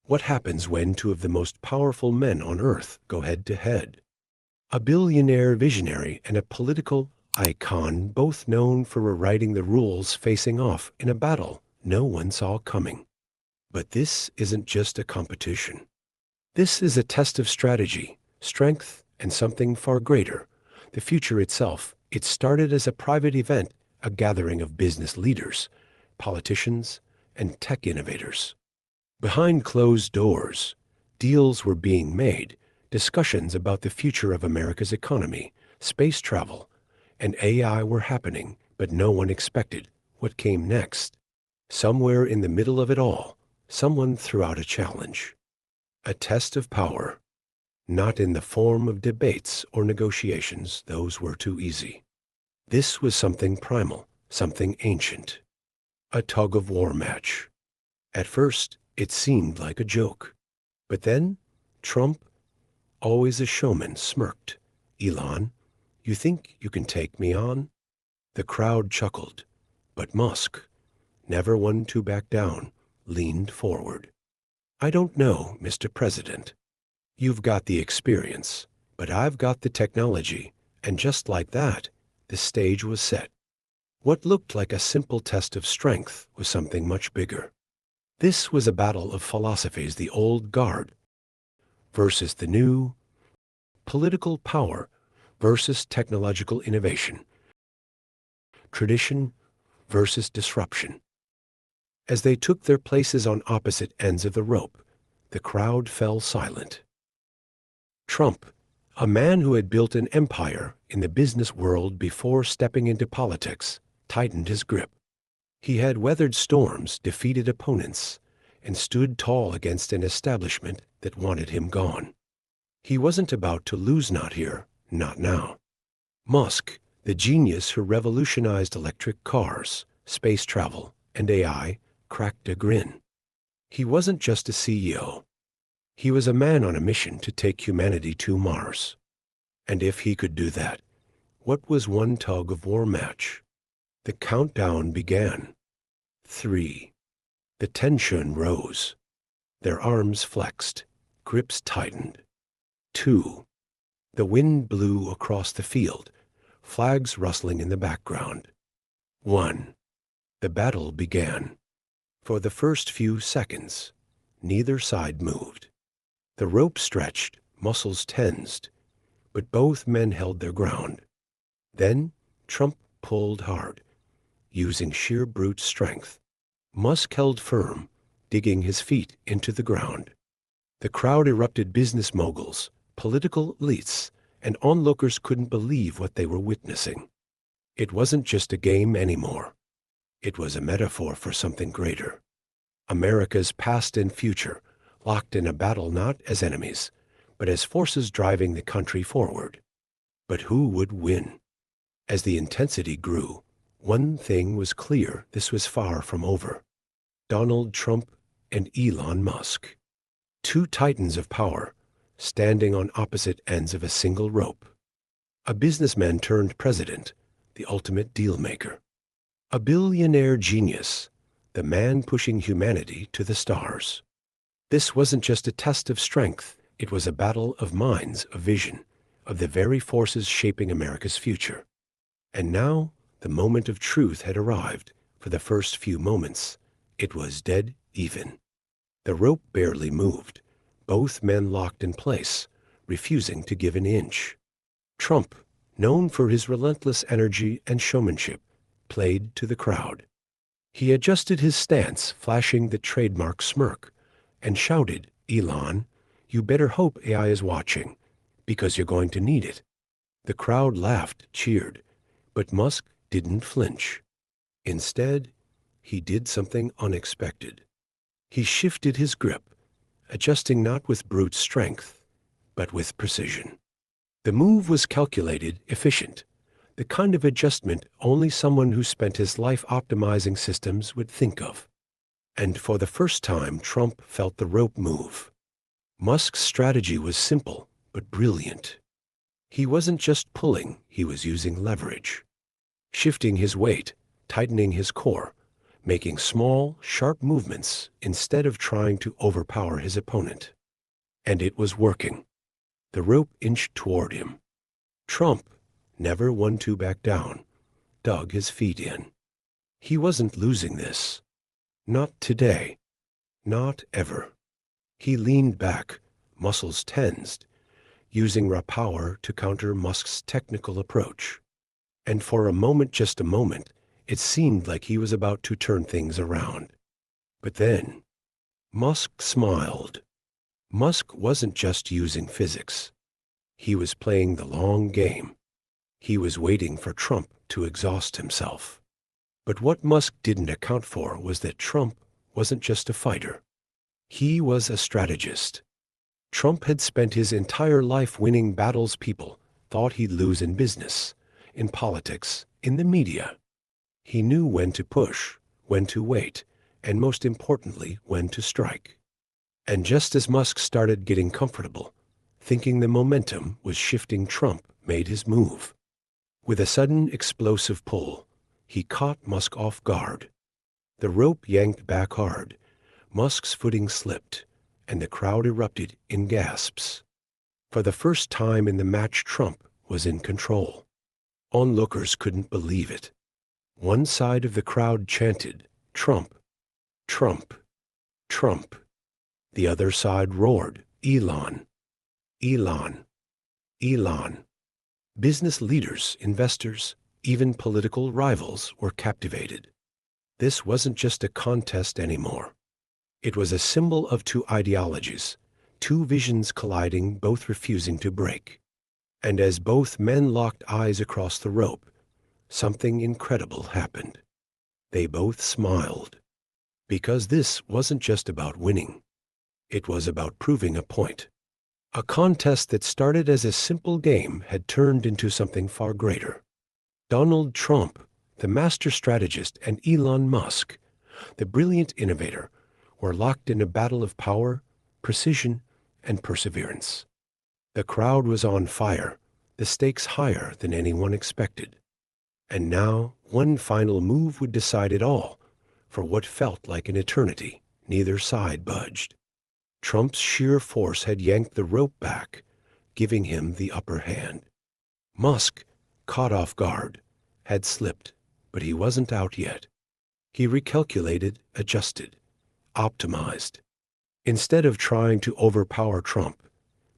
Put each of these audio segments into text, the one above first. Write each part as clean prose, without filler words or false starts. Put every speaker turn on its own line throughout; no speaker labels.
What happens when two of the most powerful men on Earth go head-to-head? A billionaire visionary and a political icon, both known for rewriting the rules, facing off in a battle no one saw coming. But this isn't just a competition. This is a test of strategy, strength, and something far greater, the future itself. It started as a private event, a gathering of business leaders, politicians, and tech innovators. Behind closed doors, deals were being made, discussions about the future of America's economy, space travel, and AI were happening, but no one expected what came next. Somewhere in the middle of it all, someone threw out a challenge. A test of power. Not in the form of debates or negotiations, those were too easy. This was something primal, something ancient. A tug-of-war match. At first, it seemed like a joke. But then, Trump, always a showman, smirked. "Elon, you think you can take me on?" The crowd chuckled. But Musk, never one to back down, leaned forward. "I don't know, Mr. President. You've got the experience, but I've got the technology." And just like that, the stage was set. What looked like a simple test of strength was something much bigger. This was a battle of philosophies, the old guard versus the new, political power versus technological innovation, tradition versus disruption. As they took their places on opposite ends of the rope, the crowd fell silent. Trump, a man who had built an empire in the business world before stepping into politics, tightened his grip. He had weathered storms, defeated opponents, and stood tall against an establishment that wanted him gone. He wasn't about to lose, not here, not now. Musk, the genius who revolutionized electric cars, space travel, and AI, cracked a grin. He wasn't just a CEO. He was a man on a mission to take humanity to Mars. And if he could do that, what was one tug-of-war match? The countdown began. 3. The tension rose. Their arms flexed, grips tightened. 2. The wind blew across the field, flags rustling in the background. 1. The battle began. For the first few seconds, neither side moved. The rope stretched, muscles tensed, but both men held their ground. Then Trump pulled hard, using sheer brute strength. Musk held firm, digging his feet into the ground. The crowd erupted. Business moguls, political elites, and onlookers couldn't believe what they were witnessing. It wasn't just a game anymore. It was a metaphor for something greater. America's past and future, locked in a battle not as enemies, but as forces driving the country forward. But who would win? As the intensity grew, one thing was clear: this was far from over. Donald Trump and Elon Musk, two titans of power, standing on opposite ends of a single rope. A businessman turned president, the ultimate dealmaker. A billionaire genius, the man pushing humanity to the stars. This wasn't just a test of strength, it was a battle of minds, of vision, of the very forces shaping America's future. And now, the moment of truth had arrived. For the first few moments, it was dead even. The rope barely moved, both men locked in place, refusing to give an inch. Trump, known for his relentless energy and showmanship, played to the crowd. He adjusted his stance, flashing the trademark smirk, and shouted, "Elon, you better hope AI is watching, because you're going to need it." The crowd laughed, cheered, but Musk didn't flinch. Instead, he did something unexpected. He shifted his grip, adjusting not with brute strength, but with precision. The move was calculated, efficient, the kind of adjustment only someone who spent his life optimizing systems would think of. And for the first time, Trump felt the rope move. Musk's strategy was simple, but brilliant. He wasn't just pulling, he was using leverage. Shifting his weight, tightening his core, making small, sharp movements instead of trying to overpower his opponent. And it was working. The rope inched toward him. Trump, never one to back down, dug his feet in. He wasn't losing this. Not today. Not ever. He leaned back, muscles tensed, using raw power to counter Musk's technical approach. And for a moment, just a moment, it seemed like he was about to turn things around. But then, Musk smiled. Musk wasn't just using physics. He was playing the long game. He was waiting for Trump to exhaust himself. But what Musk didn't account for was that Trump wasn't just a fighter. He was a strategist. Trump had spent his entire life winning battles people thought he'd lose in business, in politics, in the media. He knew when to push, when to wait, and most importantly, when to strike. And just as Musk started getting comfortable, thinking the momentum was shifting, Trump made his move. With a sudden explosive pull, he caught Musk off guard. The rope yanked back hard, Musk's footing slipped, and the crowd erupted in gasps. For the first time in the match, Trump was in control. Onlookers couldn't believe it. One side of the crowd chanted, "Trump, Trump, Trump." The other side roared, "Elon, Elon, Elon." Business leaders, investors, even political rivals were captivated. This wasn't just a contest anymore. It was a symbol of two ideologies, two visions colliding, both refusing to break. And as both men locked eyes across the rope, something incredible happened. They both smiled. Because this wasn't just about winning. It was about proving a point. A contest that started as a simple game had turned into something far greater. Donald Trump, the master strategist, and Elon Musk, the brilliant innovator, were locked in a battle of power, precision, and perseverance. The crowd was on fire, the stakes higher than anyone expected. And now, one final move would decide it all. For what felt like an eternity, neither side budged. Trump's sheer force had yanked the rope back, giving him the upper hand. Musk, caught off guard, had slipped, but he wasn't out yet. He recalculated, adjusted, optimized. Instead of trying to overpower Trump,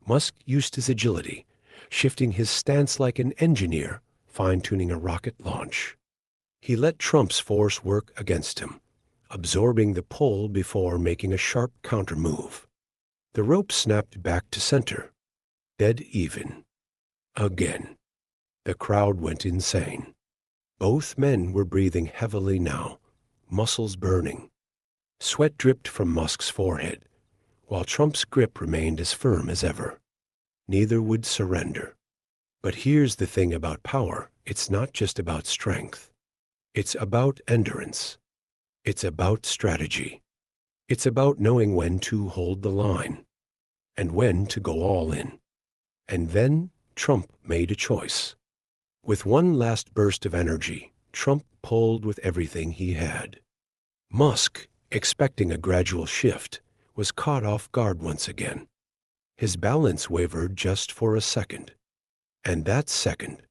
Musk used his agility, shifting his stance like an engineer fine-tuning a rocket launch. He let Trump's force work against him, absorbing the pull before making a sharp counter-move. The rope snapped back to center, dead even. Again. The crowd went insane. Both men were breathing heavily now, muscles burning. Sweat dripped from Musk's forehead, while Trump's grip remained as firm as ever. Neither would surrender. But here's the thing about power, it's not just about strength. It's about endurance. It's about strategy. It's about knowing when to hold the line and when to go all in. And then Trump made a choice. With one last burst of energy, Trump pulled with everything he had. Musk, expecting a gradual shift, was caught off guard once again. His balance wavered just for a second. And that second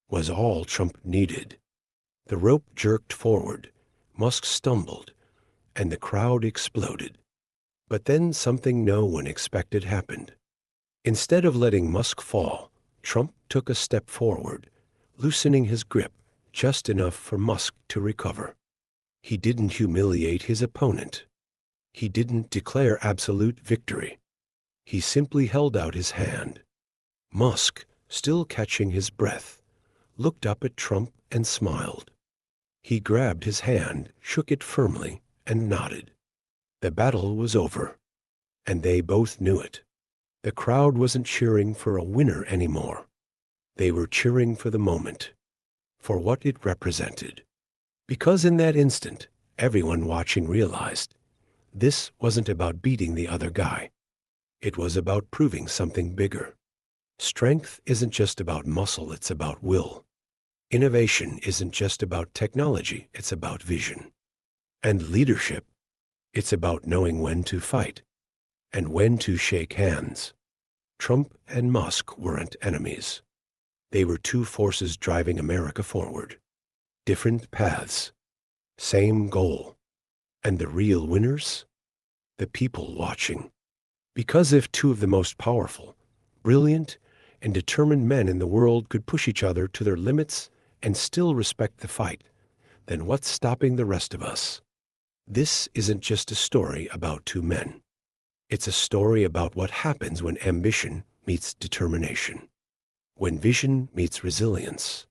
was all Trump needed. The rope jerked forward, Musk stumbled, and the crowd exploded. But then something no one expected happened. Instead of letting Musk fall, Trump took a step forward, loosening his grip just enough for Musk to recover. He didn't humiliate his opponent. He didn't declare absolute victory. He simply held out his hand. Musk, still catching his breath, looked up at Trump and smiled. He grabbed his hand, shook it firmly, and nodded. The battle was over, and they both knew it. The crowd wasn't cheering for a winner anymore. They were cheering for the moment, for what it represented. Because in that instant, everyone watching realized this wasn't about beating the other guy. It was about proving something bigger. Strength isn't just about muscle, it's about will. Innovation isn't just about technology, it's about vision. And leadership, it's about knowing when to fight and when to shake hands. Trump and Musk weren't enemies. They were two forces driving America forward. Different paths, same goal. And the real winners? The people watching. Because if two of the most powerful, brilliant, and determined men in the world could push each other to their limits and still respect the fight, then what's stopping the rest of us? This isn't just a story about two men. It's a story about what happens when ambition meets determination, when vision meets resilience,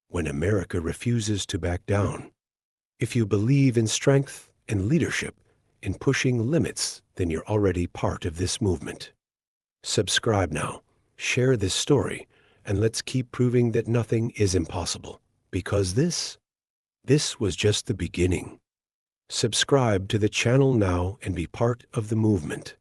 when America refuses to back down. If you believe in strength and leadership, in pushing limits, then you're already part of this movement. Subscribe now, share this story, and let's keep proving that nothing is impossible, because this was just the beginning. Subscribe to the channel now and be part of the movement.